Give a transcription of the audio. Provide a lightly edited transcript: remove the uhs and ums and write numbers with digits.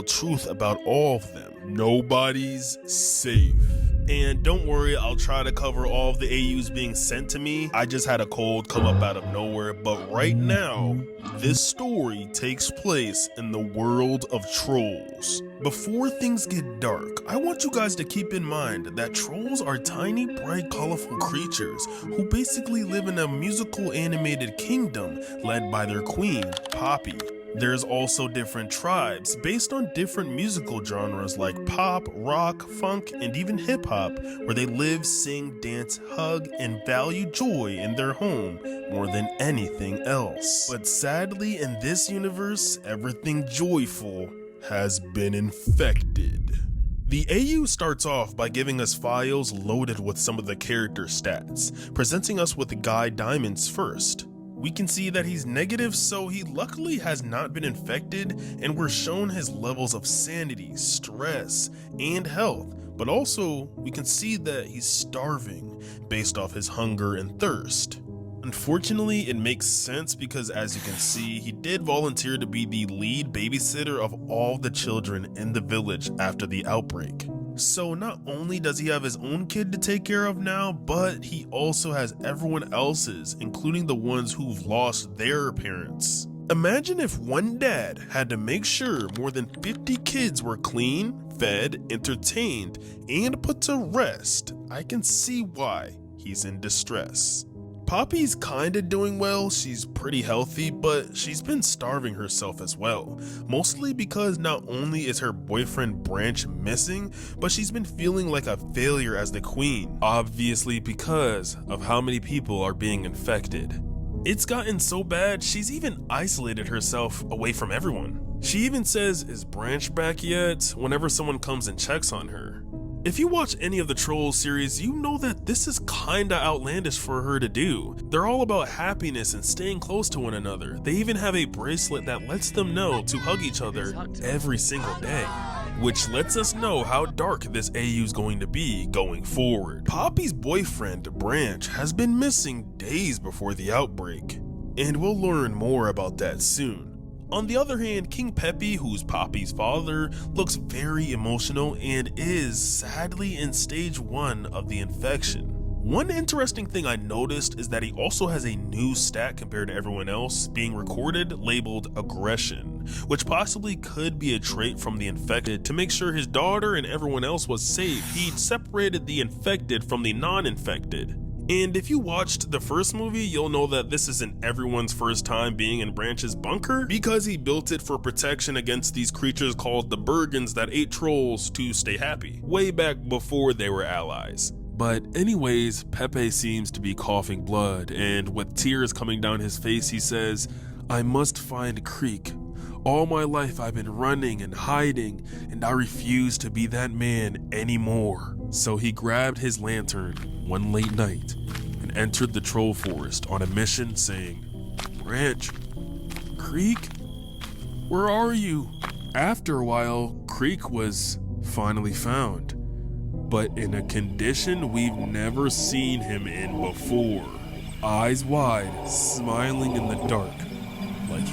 truth about all of them. Nobody's safe. And don't worry, I'll try to cover all of the AUs being sent to me. I just had a cold come up out of nowhere, but right now, this story takes place in the world of trolls. Before things get dark, I want you guys to keep in mind that trolls are tiny, bright, colorful creatures who basically live in a musical animated kingdom led by their queen, Poppy. There's also different tribes based on different musical genres like pop, rock, funk, and even hip hop, where they live, sing, dance, hug, and value joy in their home more than anything else. But sadly, in this universe, everything joyful has been infected. The AU starts off by giving us files loaded with some of the character stats, presenting us with Guy Diamonds first. We can see that he's negative, so he luckily has not been infected, and we're shown his levels of sanity, stress, and health, but also we can see that he's starving based off his hunger and thirst. Unfortunately, it makes sense because as you can see, he did volunteer to be the lead babysitter of all the children in the village after the outbreak. So not only does he have his own kid to take care of now, but he also has everyone else's, including the ones who've lost their parents. Imagine if one dad had to make sure more than 50 kids were clean, fed, entertained, and put to rest. I can see why he's in distress. Poppy's kinda doing well, she's pretty healthy, but she's been starving herself as well. Mostly because not only is her boyfriend Branch missing, but she's been feeling like a failure as the queen. Obviously because of how many people are being infected. It's gotten so bad, she's even isolated herself away from everyone. She even says, "Is Branch back yet?" whenever someone comes and checks on her. If you watch any of the Trolls series, you know that this is kinda outlandish for her to do. They're all about happiness and staying close to one another. They even have a bracelet that lets them know to hug each other every single day, which lets us know how dark this AU is going to be going forward. Poppy's boyfriend, Branch, has been missing days before the outbreak, and we'll learn more about that soon. On the other hand, King Peppy, who's Poppy's father, looks very emotional and is sadly in stage 1 of the infection. One interesting thing I noticed is that he also has a new stat compared to everyone else being recorded labeled aggression, which possibly could be a trait from the infected. To make sure his daughter and everyone else was safe, he'd separated the infected from the non-infected. And if you watched the first movie, you'll know that this isn't everyone's first time being in Branch's bunker, because he built it for protection against these creatures called the Bergens that ate trolls to stay happy, way back before they were allies. But anyways, Pepe seems to be coughing blood, and with tears coming down his face, he says, "I must find Creek. All my life I've been running and hiding, and I refuse to be that man anymore." So he grabbed his lantern one late night and entered the troll forest on a mission saying, "Branch, Creek, where are you?" After a while, Creek was finally found, but in a condition we've never seen him in before. Eyes wide, smiling in the dark, like